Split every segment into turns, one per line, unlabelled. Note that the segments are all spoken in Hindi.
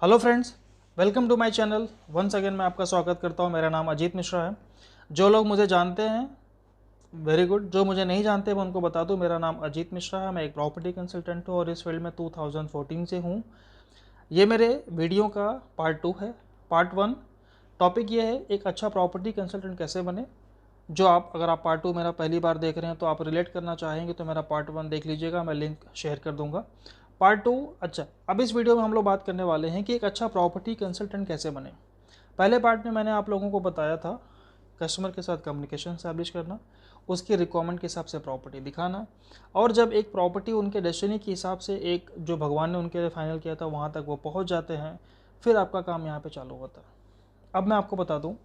Hello friends, welcome to my channel. Once again मैं आपका स्वागत करता हूं। मेरा नाम अजीत मिश्रा है। जो लोग मुझे जानते हैं वेरी गुड, जो मुझे नहीं जानते मैं उनको बता दूं, मेरा नाम अजीत मिश्रा है। मैं एक प्रॉपर्टी कंसल्टेंट हूं और इस फील्ड में 2014 से हूं। ये मेरे वीडियो का पार्ट 2 है। पार्ट 1 टॉपिक ये है, एक अच्छा प्रॉपर्टी कंसल्टेंट कैसे बने। जो आप अगर आप पार्ट 2 मेरा पहली बार देख रहे हैं तो आप रिलेट करना चाहेंगे तो मेरा पार्ट 1 देख लीजिएगा, मैं लिंक शेयर कर दूंगा। पार्ट 2 अच्छा, अब इस वीडियो में हम लोग बात करने वाले हैं कि एक अच्छा प्रॉपर्टी कंसल्टेंट कैसे बने। पहले पार्ट में मैंने आप लोगों को बताया था कस्टमर के साथ कम्युनिकेशन स्टैब्लिश करना, उसकी रिक्वायरमेंट के हिसाब से प्रॉपर्टी दिखाना, और जब एक प्रॉपर्टी उनके डेस्टिनी के हिसाब से एक जो भगवान ने उनके लिए फाइनल किया था वहाँ तक वो पहुँच जाते हैं, फिर आपका काम यहाँ पे चालू होता है। अब मैं आपको बता दूँ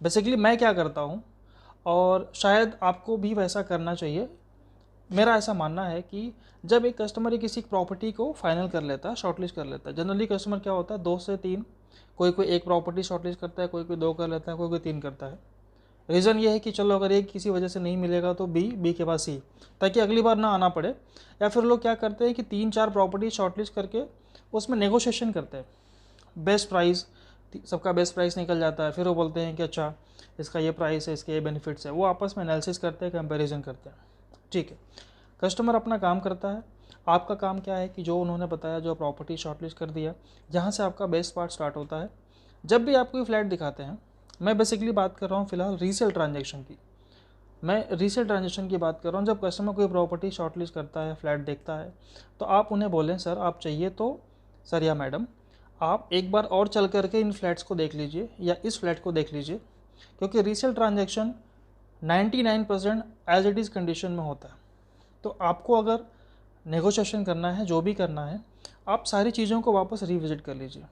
बेसिकली मैं क्या करता हूँ, और शायद आपको भी वैसा करना चाहिए। मेरा ऐसा मानना है कि जब एक कस्टमर किसी प्रॉपर्टी को फाइनल कर लेता है, शॉर्टलिस्ट कर लेता है, जनरली कस्टमर क्या होता है 2 से 3, कोई कोई एक प्रॉपर्टी शॉर्टलिस्ट करता है, कोई कोई 2 कर लेता है, कोई कोई 3 करता है। रीज़न ये है कि चलो अगर एक किसी वजह से नहीं मिलेगा तो बी के बाद सी, ताकि अगली बार ना आना पड़े। या फिर लोग क्या करते हैं कि 3-4 प्रॉपर्टी शॉर्टलिस्ट करके उसमें नेगोशिएशन करते हैं, बेस्ट प्राइस, सबका बेस्ट प्राइस निकल जाता है। फिर वो बोलते हैं कि अच्छा इसका ये प्राइस है, इसके ये बेनिफिट्स है, वो आपस में एनालिसिस करते हैं, कंपैरिजन करते हैं। ठीक है, कस्टमर अपना काम करता है। आपका काम क्या है कि जो उन्होंने बताया, जो प्रॉपर्टी शॉर्टलिस्ट कर दिया, जहाँ से आपका बेस्ट पार्ट स्टार्ट होता है। जब भी आप कोई फ्लैट दिखाते हैं, मैं बेसिकली बात कर रहा हूँ फिलहाल रीसेल ट्रांजेक्शन की, मैं रीसेल ट्रांजेक्शन की बात कर रहा हूँ। जब कस्टमर कोई प्रॉपर्टी शॉर्टलिस्ट करता है, फ्लैट देखता है, तो आप उन्हें बोलें सर आप चाहिए तो, सर या मैडम आप एक बार और चल करके इन फ्लैट्स को देख लीजिए या इस फ्लैट को देख लीजिए, क्योंकि resale transaction 99% as it is condition में होता है। तो आपको अगर नेगोशिएशन करना है, जो भी करना है, आप सारी चीज़ों को वापस रिविज़िट कर लीजिए।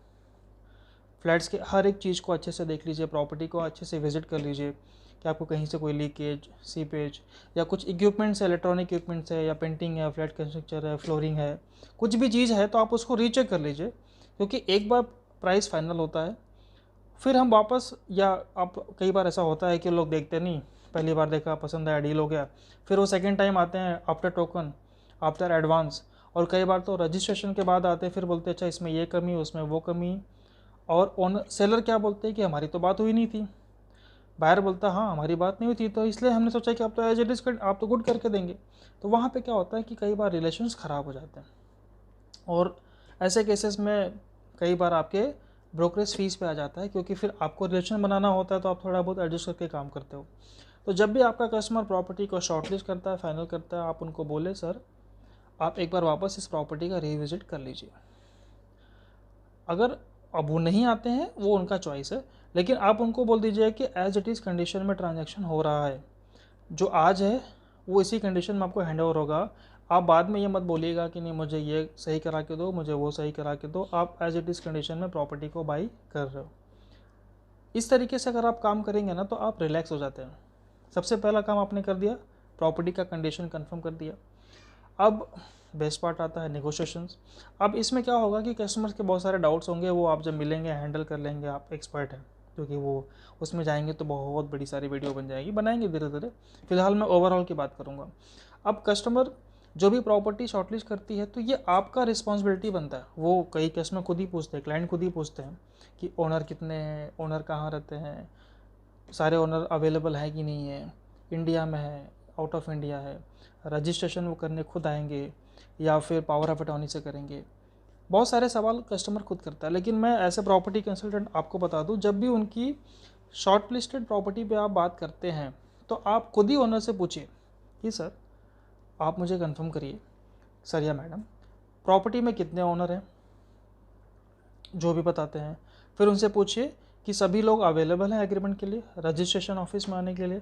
फ्लैट्स के हर एक चीज़ को अच्छे से देख लीजिए, प्रॉपर्टी को अच्छे से विजिट कर लीजिए कि आपको कहीं से कोई लीकेज, सीपेज या कुछ इक्विपमेंट्स है, इलेक्ट्रॉनिक इक्विपमेंट्स है या पेंटिंग है, फ्लैट कंस्ट्रक्चर है, फ्लोरिंग है, कुछ भी चीज़ है तो आप उसको रीचेक कर लीजिए। क्योंकि एक बार प्राइस फाइनल होता है, फिर हम वापस, या आप कई बार ऐसा होता है कि लोग देखते नहीं, पहली बार देखा पसंद आया डील हो गया, फिर वो सेकेंड टाइम आते हैं आफ्टर टोकन, आफ्टर एडवांस, और कई बार तो रजिस्ट्रेशन के बाद आते हैं, फिर बोलते हैं अच्छा इसमें ये कमी, उसमें वो कमी। और ओनर सेलर क्या बोलते हैं कि हमारी तो बात हुई नहीं थी, बायर बोलता है हाँ हमारी बात नहीं हुई थी, तो इसलिए हमने सोचा कि आप तो एज इट इज़ आप तो गुड करके देंगे। तो वहाँ पे क्या होता है कि कई बार रिलेशंस ख़राब हो जाते हैं, और ऐसे केसेस में कई बार आपके ब्रोकरेज फीस पे आ जाता है, क्योंकि फिर आपको रिलेशन बनाना होता है तो आप थोड़ा बहुत एडजस्ट करके काम करते हो। तो जब भी आपका कस्टमर प्रॉपर्टी को शॉर्टलिस्ट करता है, फाइनल करता है, आप उनको बोले सर आप एक बार वापस इस प्रॉपर्टी का रिविजिट कर लीजिए। अगर अब वो नहीं आते हैं वो उनका चॉइस है, लेकिन आप उनको बोल दीजिए कि एज इट इज़ कंडीशन में ट्रांजैक्शन हो रहा है, जो आज है वो इसी कंडीशन में आपको हैंड ओवर होगा। आप बाद में ये मत बोलिएगा कि नहीं मुझे ये सही करा के दो, मुझे वो सही करा के दो, आप एज इट इज़ कंडीशन में प्रॉपर्टी को बाई कर रहे हो। इस तरीके से अगर आप काम करेंगे ना तो आप रिलैक्स हो जाते हैं। सबसे पहला काम आपने कर दिया, प्रॉपर्टी का कंडीशन कंफर्म कर दिया। अब बेस्ट पार्ट आता है नेगोशिएशंस। अब इसमें क्या होगा कि कस्टमर्स के बहुत सारे डाउट्स होंगे, वो आप जब मिलेंगे हैंडल कर लेंगे, आप एक्सपर्ट हैं, क्योंकि वो उसमें जाएंगे तो बहुत बड़ी सारी वीडियो बन जाएगी, बनाएंगे धीरे धीरे। फिलहाल मैं ओवरऑल की बात करूँगा। अब कस्टमर जो भी प्रॉपर्टी शॉर्टलिस्ट करती है तो ये आपका रिस्पॉन्सिबिलिटी बनता है। वो कई कस्टमर खुद ही पूछते हैं, क्लाइंट खुद ही पूछते हैं कि ओनर कितने हैं, ओनर कहाँ रहते हैं, सारे ओनर अवेलेबल है कि नहीं है, इंडिया में है, आउट ऑफ इंडिया है, रजिस्ट्रेशन वो करने खुद आएंगे या फिर पावर ऑफ अटॉर्नी से करेंगे। बहुत सारे सवाल कस्टमर खुद करता है। लेकिन मैं ऐसे प्रॉपर्टी कंसल्टेंट आपको बता दूं, जब भी उनकी शॉर्ट लिस्टेड प्रॉपर्टी पे आप बात करते हैं तो आप खुद ही ओनर से पूछिए कि सर आप मुझे कंफर्म करिए, सर या मैडम प्रॉपर्टी में कितने ओनर हैं, जो भी बताते हैं। फिर उनसे पूछिए कि सभी लोग अवेलेबल हैं एग्रीमेंट के लिए, रजिस्ट्रेशन ऑफिस में आने के लिए।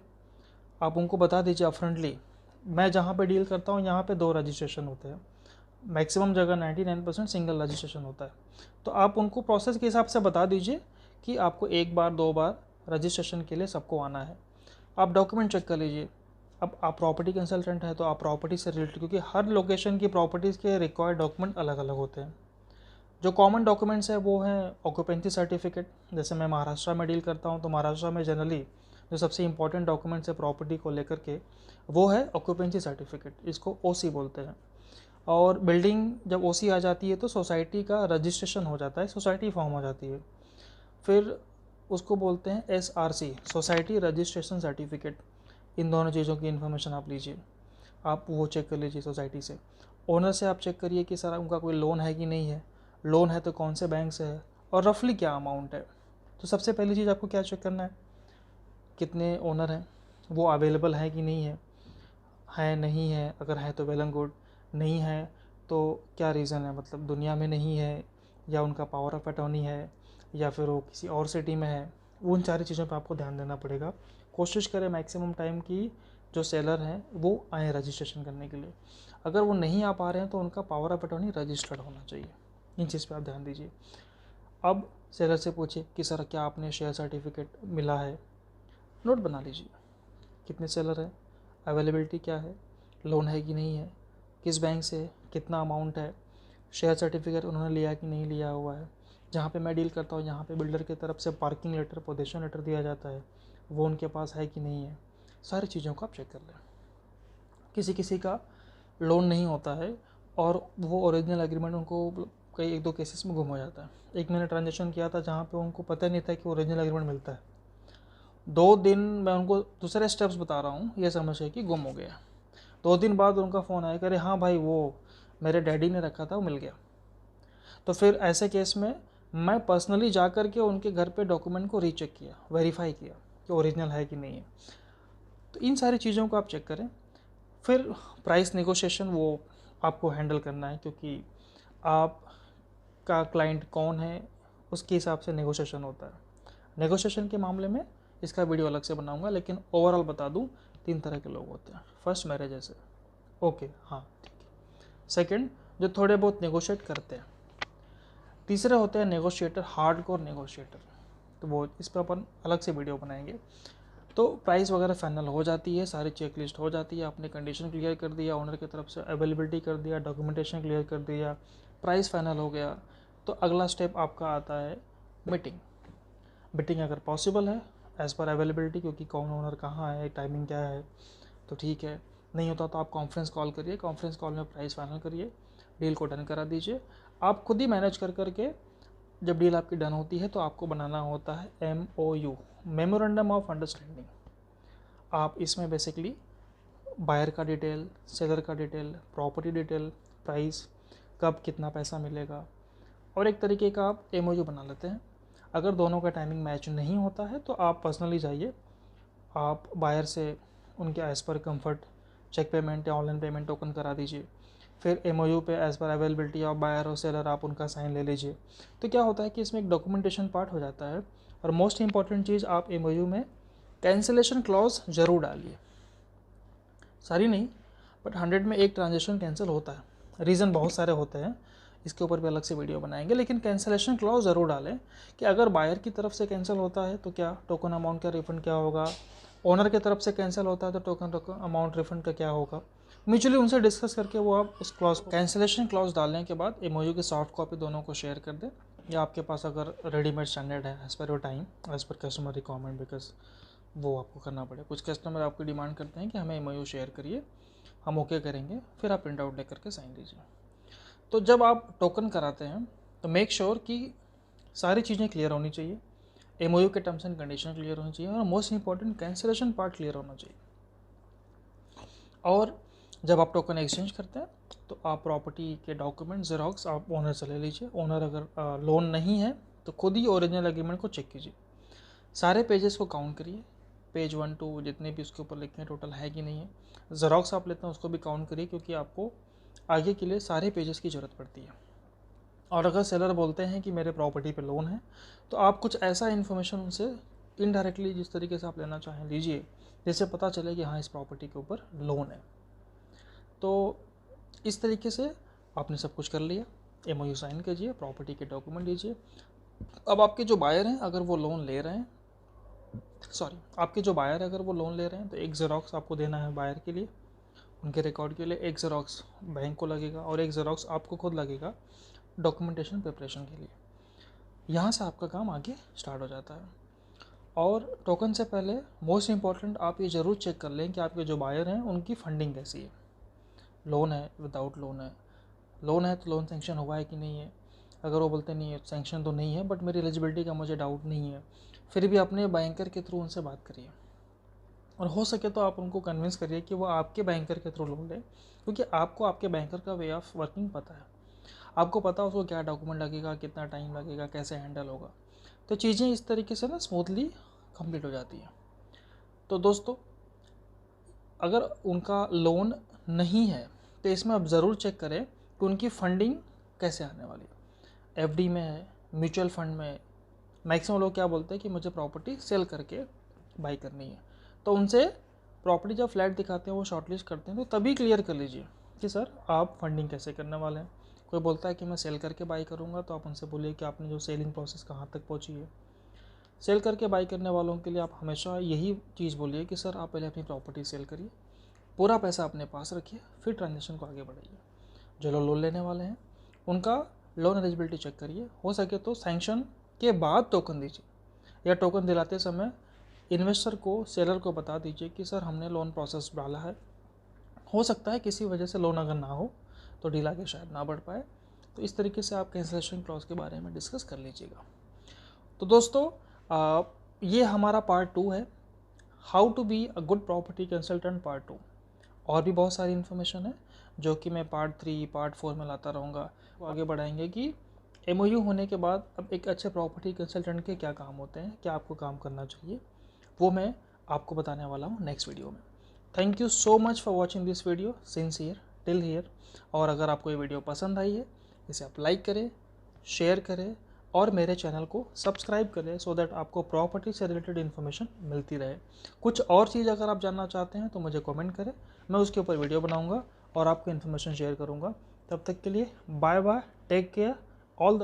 आप उनको बता दीजिए अपफ्रंटली, मैं जहाँ पे डील करता हूँ यहाँ पे 2 रजिस्ट्रेशन होते हैं, मैक्सिमम जगह 99% सिंगल रजिस्ट्रेशन होता है। तो आप उनको प्रोसेस के हिसाब से बता दीजिए कि आपको 1 बार 2 बार रजिस्ट्रेशन के लिए सबको आना है। आप डॉक्यूमेंट चेक कर लीजिए। अब आप प्रॉपर्टी कंसल्टेंट हैं तो आप प्रॉपर्टी से रिलेटेड, क्योंकि हर लोकेशन की प्रॉपर्टीज़ के रिक्वायर्ड डॉक्यूमेंट अलग अलग होते हैं। जो कॉमन डॉक्यूमेंट्स है वो हैं ऑक्यूपेंसी सर्टिफिकेट। जैसे मैं महाराष्ट्र में डील करता हूँ तो महाराष्ट्र में जनरली जो सबसे इंपॉर्टेंट डॉक्यूमेंट्स है प्रॉपर्टी को लेकर के वो है ऑक्यूपेंसी सर्टिफिकेट, इसको ओसी बोलते हैं। और बिल्डिंग जब ओसी आ जाती है तो सोसाइटी का रजिस्ट्रेशन हो जाता है, सोसाइटी फॉर्म हो जाती है। फिर उसको बोलते हैं SRC, सोसाइटी रजिस्ट्रेशन सर्टिफिकेट। इन दोनों चीज़ों की इन्फॉर्मेशन आप लीजिए, आप वो चेक कर लीजिए सोसाइटी से। ओनर से आप चेक करिए कि सर उनका कोई लोन है कि नहीं है, लोन है तो कौन से बैंक से है और रफली क्या अमाउंट है। तो सबसे पहली चीज़ आपको क्या चेक करना है, कितने ओनर हैं, वो अवेलेबल है कि नहीं है नहीं है, अगर है तो वेल एंड गुड, नहीं है तो क्या रीज़न है, मतलब दुनिया में नहीं है या उनका पावर ऑफ अटॉर्नी है या फिर वो किसी और सिटी में है। उन सारी चीज़ों पर आपको ध्यान देना पड़ेगा। कोशिश करें मैक्सिमम टाइम की जो सेलर हैं वो आए रजिस्ट्रेशन करने के लिए। अगर वो नहीं आ पा रहे हैं तो उनका पावर ऑफ अटॉर्नी रजिस्टर्ड होना चाहिए। इन चीज़ पे आप ध्यान दीजिए। अब सेलर से पूछिए कि सर क्या आपने शेयर सर्टिफिकेट मिला है, नोट बना लीजिए, कितने सेलर हैं, अवेलेबिलिटी क्या है, लोन है कि नहीं है, किस बैंक से, कितना अमाउंट है, शेयर सर्टिफिकेट उन्होंने लिया कि नहीं लिया हुआ है। जहाँ पे मैं डील करता हूँ यहाँ पे बिल्डर की तरफ से पार्किंग लेटर, पोजीशन लेटर दिया जाता है, वो उनके पास है कि नहीं है। सारी चीज़ों को आप चेक कर लें। किसी किसी का लोन नहीं होता है और वो ओरिजिनल एग्रीमेंट उनको कई 1-2 केसेस में गुम हो जाता है। एक मैंने ट्रांजेक्शन किया था जहाँ पे उनको पता नहीं था कि ओरिजिनल एग्रीमेंट मिलता है। 2 दिन मैं उनको दूसरे स्टेप्स बता रहा हूँ, ये समझ है कि गुम हो गया। 2 दिन बाद उनका फ़ोन आया, कह रहे हाँ भाई वो मेरे डैडी ने रखा था, वो मिल गया। तो फिर ऐसे केस में मैं पर्सनली जा कर के उनके घर पे डॉक्यूमेंट को रीचेक किया, वेरीफाई किया कि ओरिजिनल है कि नहीं है। तो इन सारी चीज़ों को आप चेक करें। फिर प्राइस नेगोशिएशन वो आपको हैंडल करना है, क्योंकि आपका क्लाइंट कौन है उसके हिसाब से नेगोशिएशन होता है। नेगोशिएशन के मामले में इसका वीडियो अलग से बनाऊंगा, लेकिन ओवरऑल बता दूं 3 तरह के लोग होते हैं। फर्स्ट मेरे जैसे, ओके हाँ ठीक है। सेकंड जो थोड़े बहुत नेगोशिएट करते हैं। तीसरे होते हैं नेगोशिएटर, हार्डकोर नेगोशिएटर, तो वो इस पर अपन अलग से वीडियो बनाएंगे। तो प्राइस वगैरह फाइनल हो जाती है, सारी चेक लिस्ट हो जाती है, आपने कंडीशन क्लियर कर दिया, ओनर की तरफ से अवेलेबिलिटी कर दिया, डॉक्यूमेंटेशन क्लियर कर दिया, प्राइस फाइनल हो गया। तो अगला स्टेप आपका आता है मीटिंग। मीटिंग अगर पॉसिबल है एज़ पर अवेलेबिलिटी, क्योंकि कौन ओनर कहाँ है, टाइमिंग क्या है, तो ठीक है। नहीं होता तो आप कॉन्फ्रेंस कॉल करिए, कॉन्फ्रेंस कॉल में प्राइस फाइनल करिए, डील को डन करा दीजिए। आप खुद ही मैनेज कर करके जब डील आपकी डन होती है तो आपको बनाना होता है MOU, मेमोरेंडम ऑफ अंडरस्टैंडिंग। आप इसमें बेसिकली बायर का डिटेल, सेलर का डिटेल, प्रॉपर्टी डिटेल, प्राइस, कब कितना पैसा मिलेगा, और एक तरीके का आप MOU बना लेते हैं। अगर दोनों का टाइमिंग मैच नहीं होता है तो आप पर्सनली जाइए, आप बायर से उनके as per comfort cheque payment या ऑनलाइन पेमेंट टोकन करा दीजिए। फिर MOU पे as per availability of buyer और सेलर आप उनका साइन ले लीजिए। तो क्या होता है कि इसमें एक डॉक्यूमेंटेशन पार्ट हो जाता है। और मोस्ट इंपॉर्टेंट चीज़, आप MOU में कैंसिलेशन क्लॉज ज़रूर डालिए, सारी नहीं बट 100 में एक ट्रांजेक्शन कैंसिल होता है। रीज़न बहुत सारे होते हैं, इसके ऊपर भी अलग से वीडियो बनाएंगे, लेकिन कैंसिलेशन क्लॉज ज़रूर डालें कि अगर बायर की तरफ से कैंसिल होता है तो क्या टोकन अमाउंट का रिफंड क्या होगा, ओनर की तरफ से कैंसिल होता है तो टोकन अमाउंट रिफंड का क्या होगा। म्यूचुअली उनसे डिस्कस करके वो आप उस क्लॉज कैंसिलेशन क्लॉज डालने के बाद MOU की सॉफ्ट कॉपी दोनों को शेयर कर दें, या आपके पास अगर रेडीमेड स्टैंडर्ड है as per your time, as per customer requirement, because वो आपको करना पड़े। कुछ कस्टमर आपकी डिमांड करते हैं कि हमें MOU शेयर करिए, हम ओके करेंगे, फिर आप प्रिंट आउट लेकर के साइन दीजिए। तो जब आप टोकन कराते हैं तो मेक श्योर कि सारी चीज़ें क्लियर होनी चाहिए, MOU के टर्म्स एंड कंडीशन क्लियर होनी चाहिए, और most important cancellation part clear होना चाहिए। और जब आप टोकन एक्सचेंज करते हैं तो आप प्रॉपर्टी के डॉक्यूमेंट ज़ेरॉक्स आप ओनर से ले लीजिए। ओनर अगर लोन नहीं है तो खुद ही ओरिजिनल एग्रीमेंट को चेक कीजिए, सारे पेजेस को काउंट करिए, पेज 1 2 जितने भी उसके ऊपर लिखे हैं टोटल है कि नहीं है। ज़ेरॉक्स आप लेते हैं उसको भी काउंट करिए, क्योंकि आपको आगे के लिए सारे पेजेस की ज़रूरत पड़ती है। और अगर सेलर बोलते हैं कि मेरे प्रॉपर्टी पे लोन है तो आप कुछ ऐसा इन्फॉर्मेशन उनसे इनडायरेक्टली जिस तरीके से आप लेना चाहें लीजिए, जिससे पता चले कि हाँ इस प्रॉपर्टी के ऊपर लोन है। तो इस तरीके से आपने सब कुछ कर लिया, MOU साइन कीजिए, प्रॉपर्टी के डॉक्यूमेंट लीजिए। अब आपके जो बायर हैं अगर वो लोन ले रहे हैं, आपके जो बायर अगर वो लोन ले रहे हैं तो एक ज़ेरॉक्स आपको देना है बायर के लिए, उनके रिकॉर्ड के लिए, एक ज़ेरॉक्स बैंक को लगेगा और एक ज़ेरॉक्स आपको खुद लगेगा डॉक्यूमेंटेशन प्रिपरेशन के लिए। यहाँ से आपका काम आगे स्टार्ट हो जाता है। और टोकन से पहले मोस्ट इम्पॉर्टेंट आप ये ज़रूर चेक कर लें कि आपके जो बायर हैं उनकी फंडिंग कैसी है, लोन है, विदाउट लोन है, लोन है तो लोन सेंक्शन हुआ है कि नहीं है। अगर वो बोलते नहीं है सेंक्शन तो नहीं है बट मेरी एलिजिबिलिटी का मुझे डाउट नहीं है, फिर भी अपने बैंकर के थ्रू उनसे बात करिए और हो सके तो आप उनको कन्विंस करिए कि वो आपके बैंकर के थ्रू लोन लें, क्योंकि आपको आपके बैंकर का वे ऑफ वर्किंग पता है, आपको पता उसको क्या डॉक्यूमेंट लगेगा, कितना टाइम लगेगा, कैसे हैंडल होगा, तो चीज़ें इस तरीके से ना स्मूथली कंप्लीट हो जाती हैं। तो दोस्तों अगर उनका लोन नहीं है तो इसमें आप ज़रूर चेक करें कि उनकी फंडिंग कैसे आने वाली है, एफडी में है, म्यूचुअल फंड में है। मैक्सिमम लोग क्या बोलते हैं कि मुझे प्रॉपर्टी सेल करके बाई करनी है, तो उनसे प्रॉपर्टी जब फ्लैट दिखाते हैं वो शॉर्टलिस्ट करते हैं तो तभी क्लियर कर लीजिए कि सर आप फंडिंग कैसे करने वाले हैं। कोई बोलता है कि मैं सेल करके बाई करूँगा, तो आप उनसे बोलिए कि आपने जो सेलिंग प्रोसेस कहाँ तक पहुँची है। सेल करके बाई करने वालों के लिए आप हमेशा यही चीज़ बोलिए कि सर आप पहले अपनी प्रॉपर्टी सेल करिए, पूरा पैसा अपने पास रखिए, फिर ट्रांजेक्शन को आगे बढ़ाइए। जो लोग लोन लेने वाले हैं उनका लोन एलिजिबिलिटी चेक करिए, हो सके तो सैंक्शन के बाद टोकन दीजिए, या टोकन दिलाते समय इन्वेस्टर को, सेलर को बता दीजिए कि सर हमने लोन प्रोसेस डाला है, हो सकता है किसी वजह से लोन अगर ना हो तो डील आगे शायद ना बढ़ पाए, तो इस तरीके से आप कैंसलेशन क्लॉज के बारे में डिस्कस कर लीजिएगा। तो दोस्तों ये हमारा पार्ट 2 है, how to be a good property consultant part 2। और भी बहुत सारी इन्फॉर्मेशन है जो कि मैं पार्ट 3 पार्ट 4 में लाता रहूँगा। वो आगे बढ़ाएंगे कि MOU होने के बाद अब एक अच्छे प्रॉपर्टी कंसल्टेंट के क्या काम होते हैं, क्या आपको काम करना चाहिए, वो मैं आपको बताने वाला हूँ नेक्स्ट वीडियो में। Thank you so much for watching this video since here till here. और अगर आपको ये वीडियो पसंद आई है इसे आप लाइक करें, शेयर करें और मेरे चैनल को सब्सक्राइब करें सो दैट आपको प्रॉपर्टी से रिलेटेड इन्फॉर्मेशन मिलती रहे। कुछ और चीज़ अगर आप जानना चाहते हैं तो मुझे कमेंट करें, मैं उसके ऊपर वीडियो बनाऊंगा और आपको इन्फॉर्मेशन शेयर करूंगा। तब तक के लिए bye bye, take care, all the